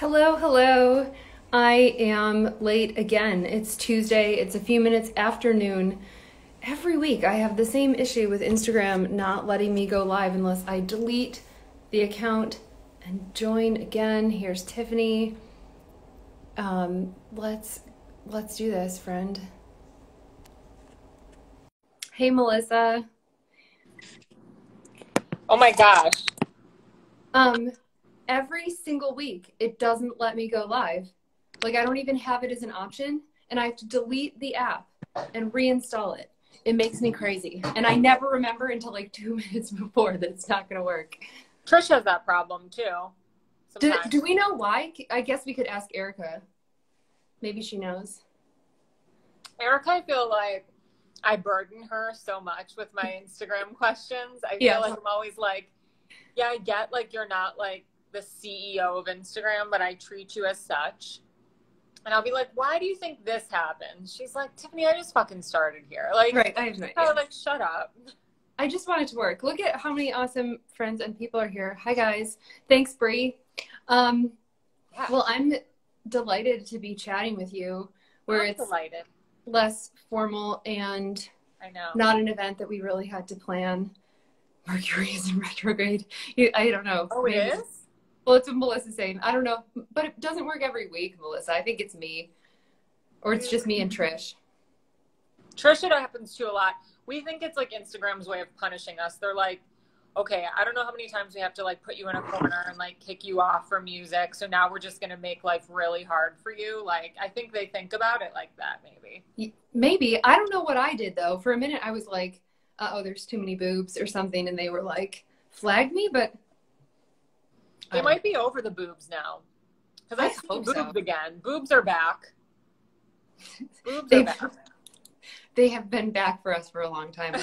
Hello, hello. I am late again. It's Tuesday. It's a few minutes after noon. Every week I have the same issue with Instagram not letting me go live unless I delete the account and join again. Here's Tiffany. Let's do this, friend. Hey, Melissa. Oh my gosh. Every single week it doesn't let me go live. Like, I don't even have it as an option, and I have to delete the app and reinstall it. It makes me crazy. And I never remember until like 2 minutes before that it's not going to work. Trish has that problem too. Do we know why? I guess we could ask Erica. Maybe she knows. Erica, I feel like I burden her so much with my Instagram questions. I feel like I'm always like, yeah, I get like you're not like the CEO of Instagram, but I treat you as such. And I'll be like, why do you think this happened? She's like, Tiffany, I just fucking started here. Like, right, I have no idea. Like, shut up. I just want it to work. Look at how many awesome friends and people are here. Hi, guys. Thanks, Bree. Well, I'm delighted to be chatting with you where it's delighted. Less formal and I know. Not an event that we really had to plan. Mercury is in retrograde. I don't know. Oh, maybe. It is? Well, it's what Melissa's saying. I don't know. But it doesn't work every week, Melissa. I think it's me. Or it's just me and Trish. Trish, it happens to a lot. We think it's like Instagram's way of punishing us. They're like, okay, I don't know how many times we have to like put you in a corner and like kick you off for music. So now we're just going to make life really hard for you. Like, I think they think about it like that, maybe. Maybe. I don't know what I did, though. For a minute, I was like, uh-oh, there's too many boobs or something. And they were like, flag me, but... They might be over the boobs now. Because I see boobs again. Boobs are back. Boobs are back. They have been back for us for a long time,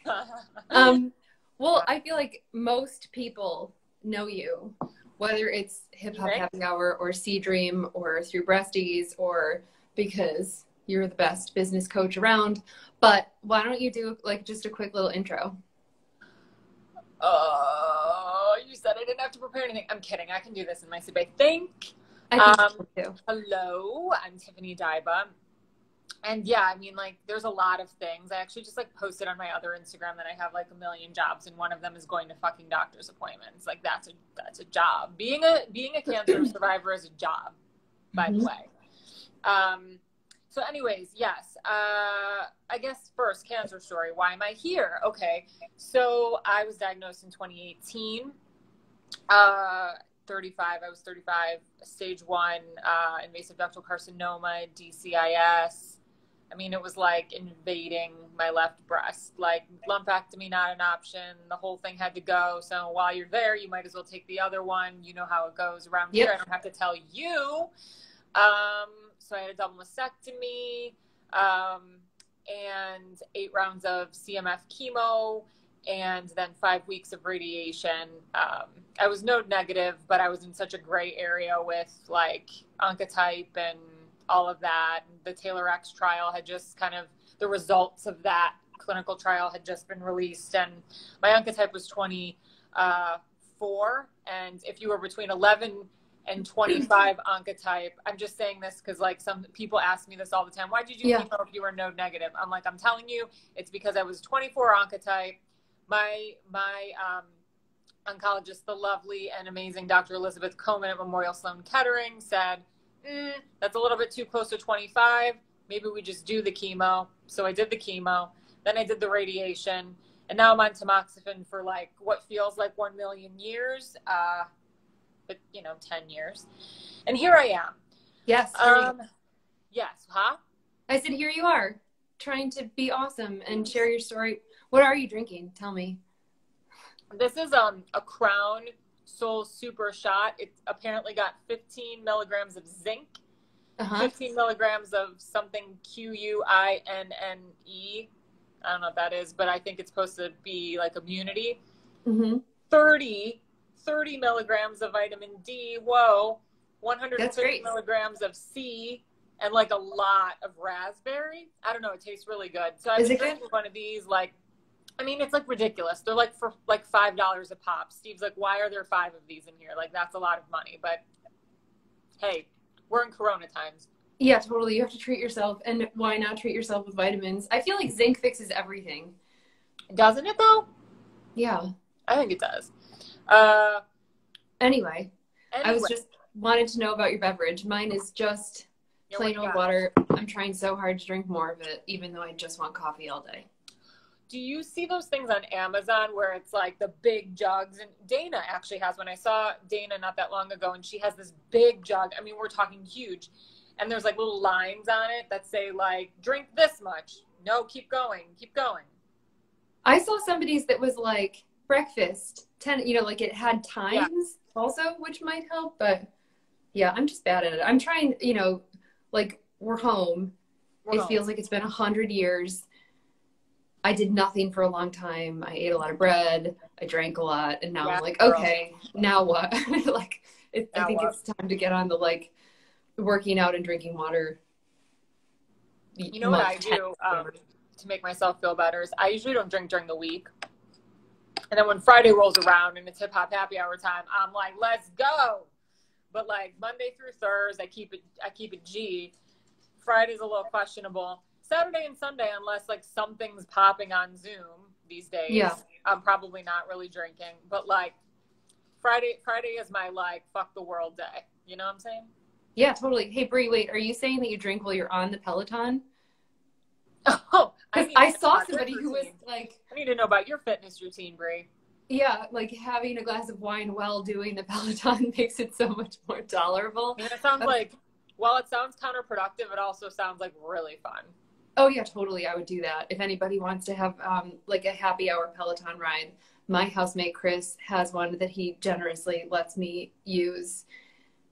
huh? Well, I feel like most people know you, whether it's Hip Hop Happy Hour or Sea Dream or through Breasties or because you're the best business coach around. But why don't you do like just a quick little intro? You said I didn't have to prepare anything. I'm kidding. I can do this in my sleep, I think. Hello, I'm Tiffany Daiba. And yeah, I mean, like, there's a lot of things. I actually just like posted on my other Instagram that I have like 1 million jobs, and one of them is going to fucking doctor's appointments. Like, that's a job. Being a cancer survivor is a job, by the way. So anyways, yes. I guess first, cancer story. Why am I here? Okay. So I was diagnosed in 2018. 35. I was 35. Stage 1 invasive ductal carcinoma, DCIS. I mean, it was like invading my left breast. Like, lumpectomy, not an option. The whole thing had to go. So while you're there, you might as well take the other one. You know how it goes around here. I don't have to tell you. So I had a double mastectomy, and 8 rounds of CMF chemo, and then 5 weeks of radiation. I was node negative, but I was in such a gray area with like Oncotype and all of that. The TAILORx trial had just kind of, the results of that clinical trial had just been released, and my Oncotype was 24. And if you were between 11 and 25 Oncotype, I'm just saying this because like some people ask me this all the time. Why did you do chemo if you were node negative? I'm like, I'm telling you, it's because I was 24 Oncotype. My oncologist, the lovely and amazing Dr. Elizabeth Coleman at Memorial Sloan Kettering, said, that's a little bit too close to 25. Maybe we just do the chemo. So I did the chemo. Then I did the radiation. And now I'm on tamoxifen for like what feels like 1 million years. But, 10 years. And here I am. Yes. Yes. Huh? I said, here you are, trying to be awesome and share your story. What are you drinking? Tell me. This is a Crown Soul Super Shot. It apparently got 15 milligrams of zinc, 15 milligrams of something QUINNE. I don't know what that is, but I think it's supposed to be like immunity. 30 milligrams of vitamin D. Whoa. 150 milligrams of C. And like a lot of raspberry. I don't know. It tastes really good. So I've been drinking one of these like I mean, it's like ridiculous. They're like for like $5 a pop. Steve's like, why are there 5 of these in here? Like, that's a lot of money. But hey, we're in Corona times. Yeah, totally. You have to treat yourself, and why not treat yourself with vitamins? I feel like zinc fixes everything. Doesn't it though? Yeah. I think it does. Anyway, I was Anyway, just wanted to know about your beverage. Mine is just plain old water. I'm trying so hard to drink more of it, even though I just want coffee all day. do you see those things on Amazon where it's like the big jugs? And Dana actually has one. I saw Dana not that long ago, and she has this big jug. I mean, we're talking huge. And there's like little lines on it that say like, drink this much. No, keep going, keep going. I saw somebody's that was like breakfast, 10, like it had times also, which might help. But yeah, I'm just bad at it. I'm trying, like we're home. It feels like it's been 100 years. I did nothing for a long time. I ate a lot of bread. I drank a lot. And now I'm like, okay, now what? Like, I think it's time to get on the like working out and drinking water. You know what I do to make myself feel better is I usually don't drink during the week. And then when Friday rolls around and it's hip hop happy hour time, I'm like, let's go. But like Monday through Thursday, I keep it G. Friday's a little questionable. Saturday and Sunday, unless like something's popping on Zoom these days, I'm probably not really drinking. But like Friday is my like fuck the world day. You know what I'm saying? Yeah, totally. Hey Bree, wait, are you saying that you drink while you're on the Peloton? Oh, I saw somebody who was like, I need to know about your fitness routine, Bree. Yeah, like having a glass of wine while doing the Peloton makes it so much more tolerable. And it sounds like, while it sounds counterproductive, it also sounds like really fun. Oh yeah, totally. I would do that. If anybody wants to have like a happy hour Peloton ride, my housemate Chris has one that he generously lets me use.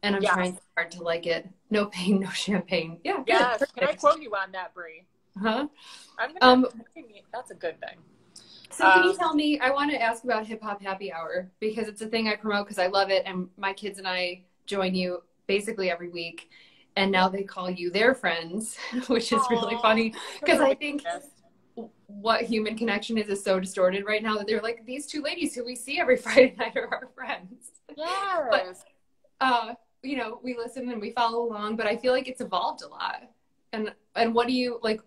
And I'm trying hard to like it. No pain, no champagne. Yeah. Yes. Good. Can I quote you on that, Bree? Huh? That's a good thing. So can you tell me, I want to ask about Hip Hop Happy Hour because it's a thing I promote because I love it. And my kids and I join you basically every week. And now they call you their friends, which is really funny because I think what human connection is so distorted right now that they're like, these two ladies who we see every Friday night are our friends. Yes. But, we listen and we follow along, but I feel like it's evolved a lot. And what do you like?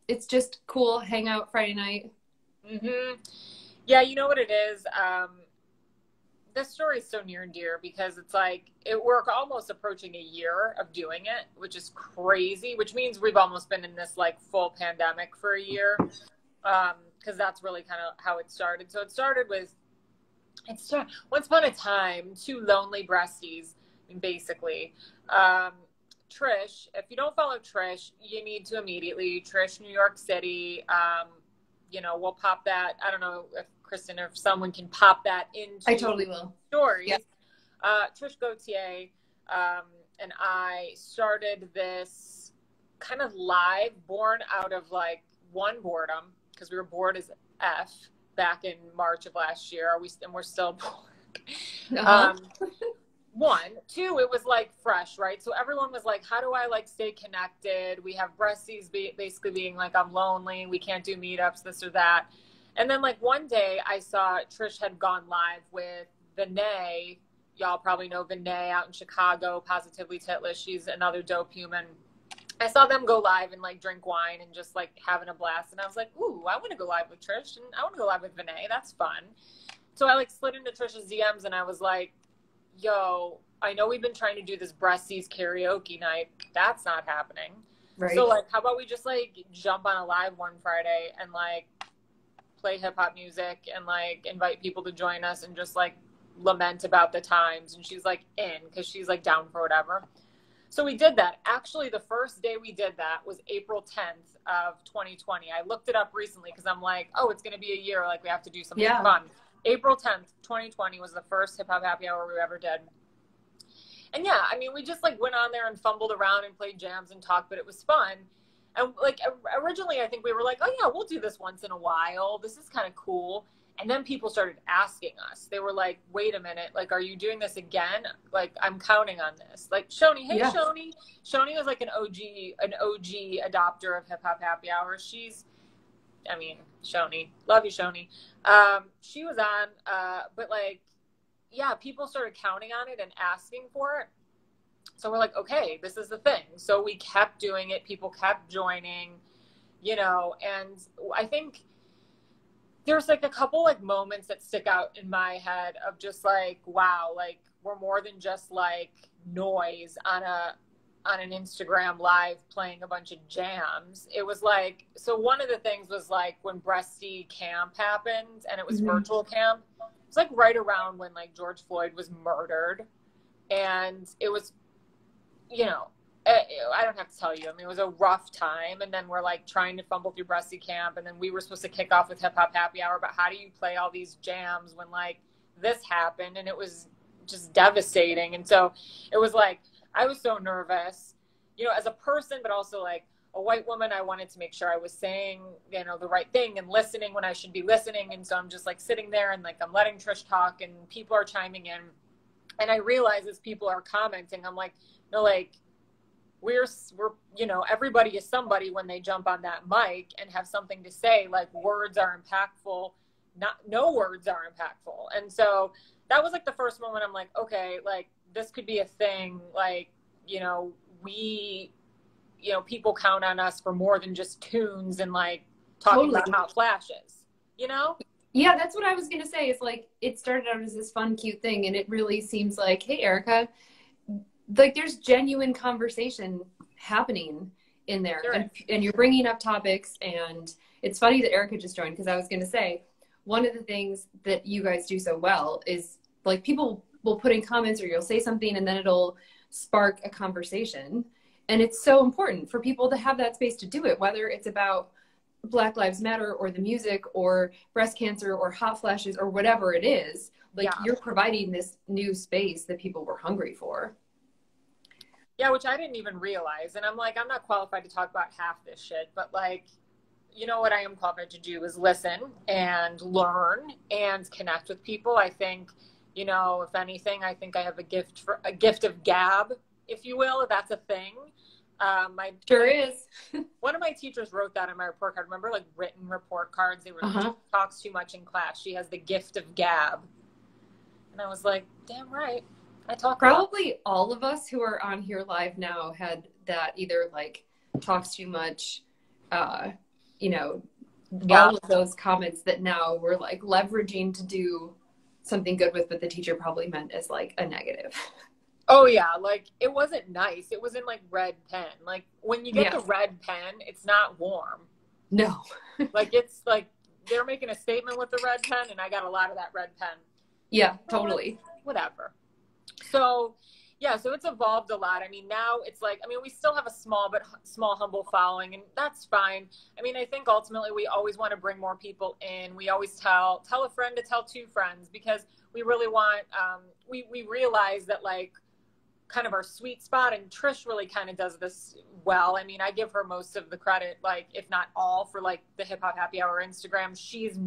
It's just cool, hang out Friday night. Mm-hmm. Yeah, you know what it is? This story is so near and dear because it's like we're almost approaching a year of doing it, which is crazy, which means we've almost been in this like full pandemic for a year. Because that's really kind of how it started. So it started with, once upon a time, two lonely breasties, basically. Trish, if you don't follow Trish, you need to immediately. Trish, New York City. We'll pop that. I don't know if Kristen or if someone can pop that into. I totally will. Stories. Yeah. Trish Gautier and I started this kind of live, born out of like one boredom because we were bored as F back in March of last year. We're still bored. Uh-huh. One, two, it was like fresh, right? So everyone was like, how do I like stay connected? We have breasties basically being like, I'm lonely. We can't do meetups, this or that. And then like one day I saw Trish had gone live with Vinay. Y'all probably know Vinay out in Chicago, Positively Titless. She's another dope human. I saw them go live and like drink wine and just like having a blast. And I was like, ooh, I want to go live with Trish and I want to go live with Vinay. That's fun. So I like slid into Trish's DMs and I was like, yo, I know we've been trying to do this breasties karaoke night. That's not happening. Right. So like, how about we just like jump on a live one Friday and like play hip hop music and like invite people to join us and just like lament about the times. And she's like in because she's like down for whatever. So we did that. Actually, the first day we did that was April 10th of 2020. I looked it up recently because I'm like, oh, it's going to be a year. Like we have to do something fun. April 10th, 2020 was the first Hip Hop Happy Hour we ever did. And yeah, I mean, we just like went on there and fumbled around and played jams and talked, but it was fun. And like originally, I think we were like, oh yeah, we'll do this once in a while. This is kind of cool. And then people started asking us. They were like, wait a minute, like, are you doing this again? Like, I'm counting on this. Like, Shoni, hey, Shoni. Shoni was like an OG adopter of Hip Hop Happy Hour. Shoni, love you, Shoni. She was on, but like, yeah, people started counting on it and asking for it. so we're like, okay, this is the thing. So we kept doing it. People kept joining, you know, and I think there's like a couple like moments that stick out in my head of just like, wow, like we're more than just like noise on an Instagram live playing a bunch of jams. It was like, so one of the things was like when Breasty Camp happened and it was virtual camp, it was like right around when like George Floyd was murdered. And it was, you know, I don't have to tell you, I mean, it was a rough time. And then we're like trying to fumble through Breasty Camp. And then we were supposed to kick off with Hip Hop Happy Hour, but how do you play all these jams when like this happened? And it was just devastating. And so it was like, I was so nervous, you know, as a person, but also like a white woman. I wanted to make sure I was saying, you know, the right thing and listening when I should be listening. And so I'm just like sitting there and like, I'm letting Trish talk and people are chiming in. And I realize as people are commenting, I'm like, no, like we're, you know, everybody is somebody when they jump on that mic and have something to say. Like words are impactful, no words are impactful. And so that was like the first moment I'm like, okay, like this could be a thing. Like, you know, people count on us for more than just tunes and like talking about hot flashes, you know? Yeah, that's what I was going to say. It's like, it started out as this fun, cute thing. And it really seems like, hey, Erica, like there's genuine conversation happening in there. And you're bringing up topics. And it's funny that Erica just joined, because I was going to say, one of the things that you guys do so well is like people will put in comments or you'll say something and then it'll spark a conversation. And it's so important for people to have that space to do it, whether it's about Black Lives Matter or the music or breast cancer or hot flashes or whatever it is. Like you're providing this new space that people were hungry for. Yeah, which I didn't even realize. And I'm like, I'm not qualified to talk about half this shit, but like, you know what I am qualified to do is listen and learn and connect with people. I think, you know, if anything, I think I have a gift of gab, if you will, if that's a thing. Sure is. One of my teachers wrote that on my report card. Remember, like written report cards? They were like, talks too much in class. She has the gift of gab. And I was like, damn right. I talk. Probably all of us who are on here live now had that, either like talks too much, you know, all of those comments that now we're like leveraging to do something good with, but the teacher probably meant as like a negative. Oh yeah, like it wasn't nice. It was in like red pen. Like when you get the red pen, it's not warm. No. Like it's like they're making a statement with the red pen, and I got a lot of that red pen. Yeah, totally. Whatever. So yeah, so it's evolved a lot. I mean, now it's like, I mean, we still have a small, humble following, and that's fine. I mean, I think ultimately we always want to bring more people in. We always tell a friend to tell two friends, because we really want, we realize that like kind of our sweet spot, and Trish really kind of does this well. I mean, I give her most of the credit, like if not all, for like the Hip Hop Happy Hour Instagram. She's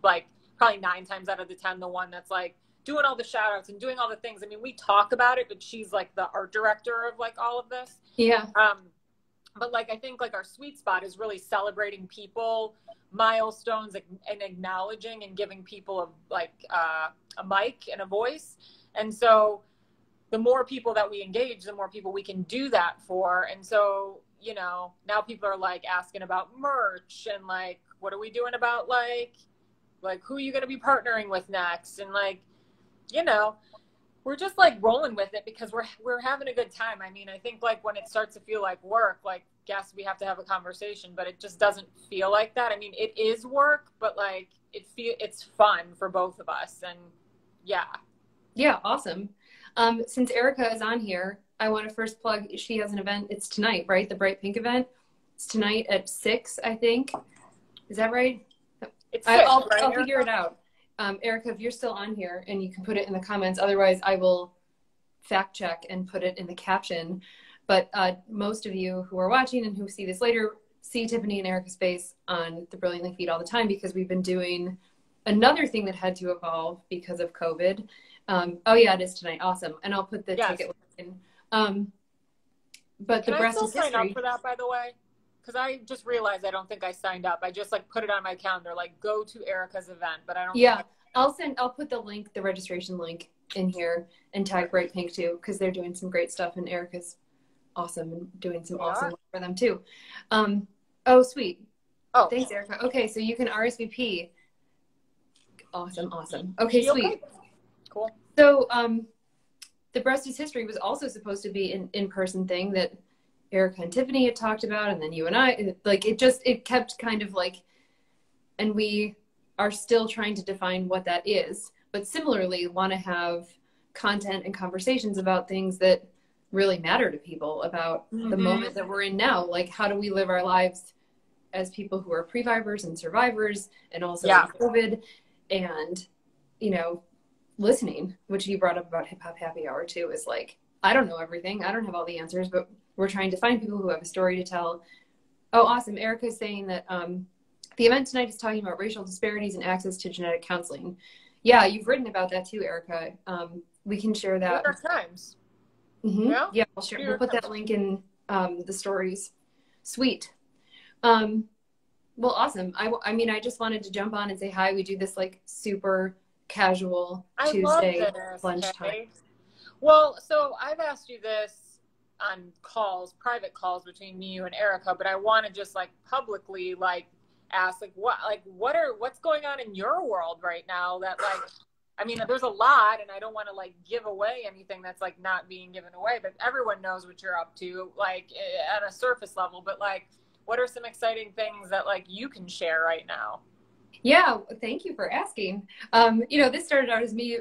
like probably 9 times out of the 10 the one that's like doing all the shout outs and doing all the things. I mean, we talk about it, but she's like the art director of like all of this. Yeah. But like, I think like our sweet spot is really celebrating people, milestones, and acknowledging and giving people a mic and a voice. And so the more people that we engage, the more people we can do that for. And so, you know, now people are like asking about merch and like, what are we doing about like who are you going to be partnering with next? And like, you know, we're just like rolling with it because we're having a good time. I mean, I think like when it starts to feel like work, like, yes, we have to have a conversation, but it just doesn't feel like that. I mean, it is work, but like it's fun for both of us. And yeah. Yeah. Awesome. Since Erica is on here, I want to first plug, she has an event. It's tonight, right? The Bright Pink event. It's tonight at 6, I think. Is that right? It's 6, I'll right, figure it out. Erica, if you're still on here, and you can put it in the comments, otherwise I will fact check and put it in the caption. But most of you who are watching and who see this later see Tiffany and Erica's face on the Brilliantly feed all the time, because we've been doing another thing that had to evolve because of COVID. Oh yeah, it is tonight. Awesome. And I'll put the ticket in. But Can the breast I is still history. sign up for that, by the way? Because I just realized I don't think I signed up. I just like put it on my calendar, like go to Erica's event, but I don't. Yeah, I'll put the link, the registration link in here and tag Bright Pink too, because they're doing some great stuff and Erica's awesome and doing some awesome work for them too. Oh, sweet. Oh, thanks, Erica. Okay, so you can RSVP. Awesome. Okay, sweet. Cool. So, the Breast is History was also supposed to be an in-person thing that Erica and Tiffany had talked about, and then you and I, like, it kept kind of like, and we are still trying to define what that is, but similarly want to have content and conversations about things that really matter to people, about the moment that we're in now. Like, how do we live our lives as people who are previvors and survivors, and also COVID, and, you know, listening, which you brought up about Hip Hop Happy Hour too, is like, I don't know everything. I don't have all the answers, but we're trying to find people who have a story to tell. Oh, awesome. Erica's saying that the event tonight is talking about racial disparities and access to genetic counseling. Yeah, you've written about that too, Erica. We can share that. New York Times. Yeah, we'll put that link in the stories. Sweet. Well, awesome. I mean, I just wanted to jump on and say hi. We do this like super casual Tuesday lunchtime. Okay. Well, so I've asked you this on calls, private calls between me, you, and Erica, but I want to just like publicly like ask what's going on in your world right now that like, I mean, there's a lot, and I don't want to like give away anything that's like not being given away, but everyone knows what you're up to, like at a surface level, but like, what are some exciting things that like you can share right now? Yeah, thank you for asking. You know, this started out as me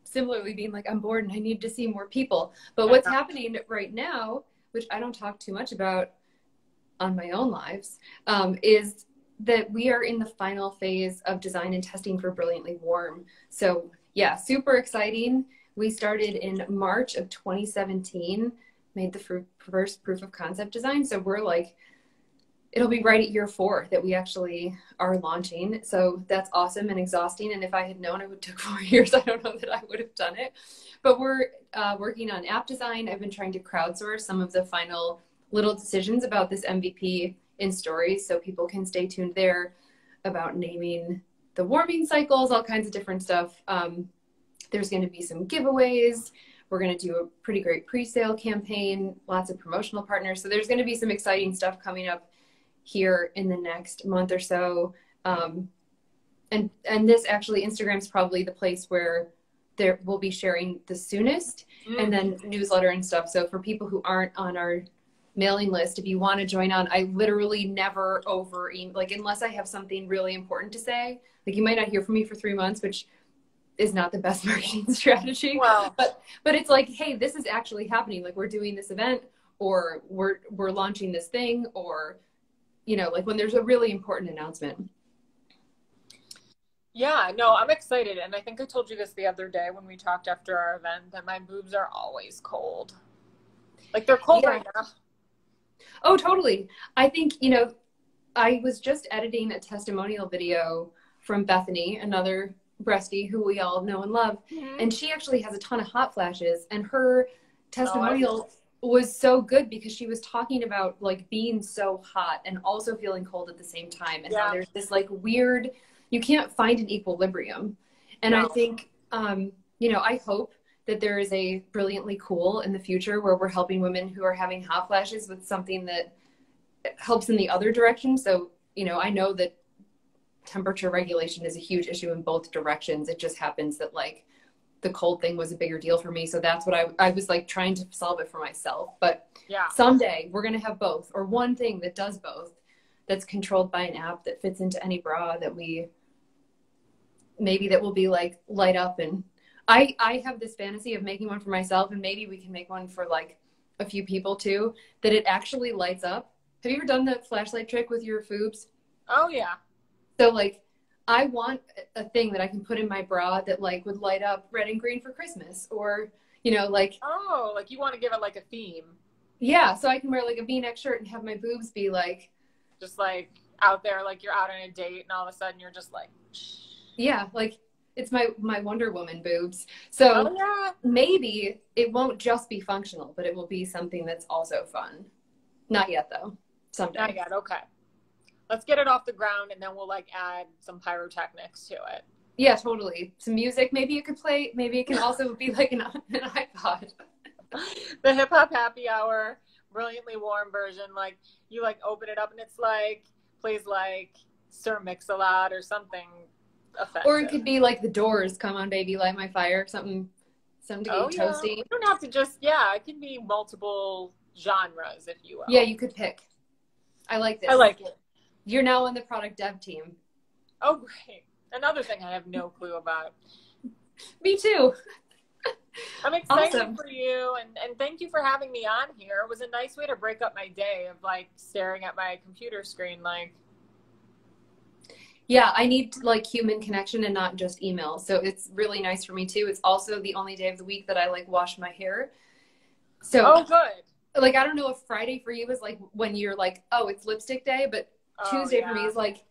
similarly being like, I'm bored and I need to see more people. But what's happening right now, which I don't talk too much about on my own lives, is that we are in the final phase of design and testing for Brilliantly Warm. So yeah, super exciting. We started in March of 2017, made the first proof of concept design. So we're like, it'll be right at year 4 that we actually are launching. So that's awesome and exhausting. And if I had known it would take 4 years, I don't know that I would have done it. But we're working on app design. I've been trying to crowdsource some of the final little decisions about this MVP in stories, so people can stay tuned there about naming the warming cycles, all kinds of different stuff. There's going to be some giveaways. We're going to do a pretty great pre-sale campaign, lots of promotional partners. So there's going to be some exciting stuff coming up here in the next month or so. And this actually, Instagram's probably the place where we'll be sharing the soonest, and then newsletter and stuff. So for people who aren't on our mailing list, if you want to join on, I literally never like, unless I have something really important to say, like you might not hear from me for 3 months, which is not the best marketing strategy. Wow. But it's like, hey, this is actually happening. Like, we're doing this event, or we're launching this thing, or, you know, like when there's a really important announcement. Yeah, no, I'm excited. And I think I told you this the other day when we talked after our event, that my boobs are always cold. Like, they're cold right now. Oh, totally. I think, you know, I was just editing a testimonial video from Bethany, another breastie who we all know and love. And she actually has a ton of hot flashes, and her testimonial was so good because she was talking about like being so hot and also feeling cold at the same time, and how there's this like weird, you can't find an equilibrium. And I think, you know, I hope that there is a Brilliantly Cool in the future where we're helping women who are having hot flashes with something that helps in the other direction. So, you know, I know that temperature regulation is a huge issue in both directions. It just happens that like the cold thing was a bigger deal for me. So that's what I was like trying to solve it for myself. But someday we're going to have both, or one thing that does both, that's controlled by an app that fits into any bra that that will be like light up. And I have this fantasy of making one for myself, and maybe we can make one for like a few people too, that it actually lights up. Have you ever done the flashlight trick with your foobs? Oh yeah. So like, I want a thing that I can put in my bra that like would light up red and green for Christmas, or, you know, like. Oh, like you want to give it like a theme. Yeah. So I can wear like a V-neck shirt and have my boobs be like. Just like out there, like you're out on a date and all of a sudden you're just like. Yeah. Like it's my Wonder Woman boobs. So maybe it won't just be functional, but it will be something that's also fun. Not yet though. Someday. Not yet. Okay. Let's get it off the ground, and then we'll like add some pyrotechnics to it. Yeah, totally. Some music, maybe you could play. Maybe it can also be like an iPod. The hip hop happy hour, brilliantly warm version. Like you like open it up and it's like plays like Sir Mix-a-Lot or something offensive. Or it could be like The Doors, "Come On Baby, Light My Fire," something to get you toasty. You don't have to just, it can be multiple genres, if you will. Yeah, you could pick. I like this. I like it. You're now on the product dev team. Oh, great. Another thing I have no clue about. Me too. I'm excited for you, and thank you for having me on here. It was a nice way to break up my day of like staring at my computer screen like. Yeah, I need like human connection and not just email. So it's really nice for me too. It's also the only day of the week that I like wash my hair. So good. Like, I don't know if Friday for you is like when you're like, oh, it's lipstick day, but Tuesday for me is like,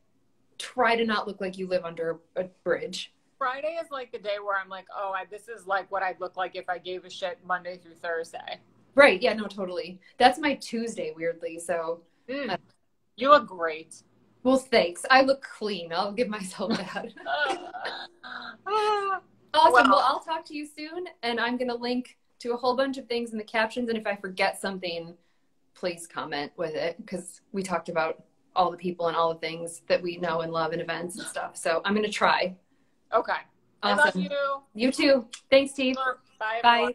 try to not look like you live under a bridge. Friday is like the day where I'm like, this is like what I'd look like if I gave a shit Monday through Thursday. Right. Yeah, no, totally. That's my Tuesday, weirdly. So you look great. Well, thanks. I look clean. I'll give myself that. Awesome. Well, I'll talk to you soon, and I'm going to link to a whole bunch of things in the captions. And if I forget something, please comment with it, because we talked about all the people and all the things that we know and love and events and stuff. So I'm going to try. Okay. Awesome. I love you. You too. Thanks, Steve. Bye. Bye.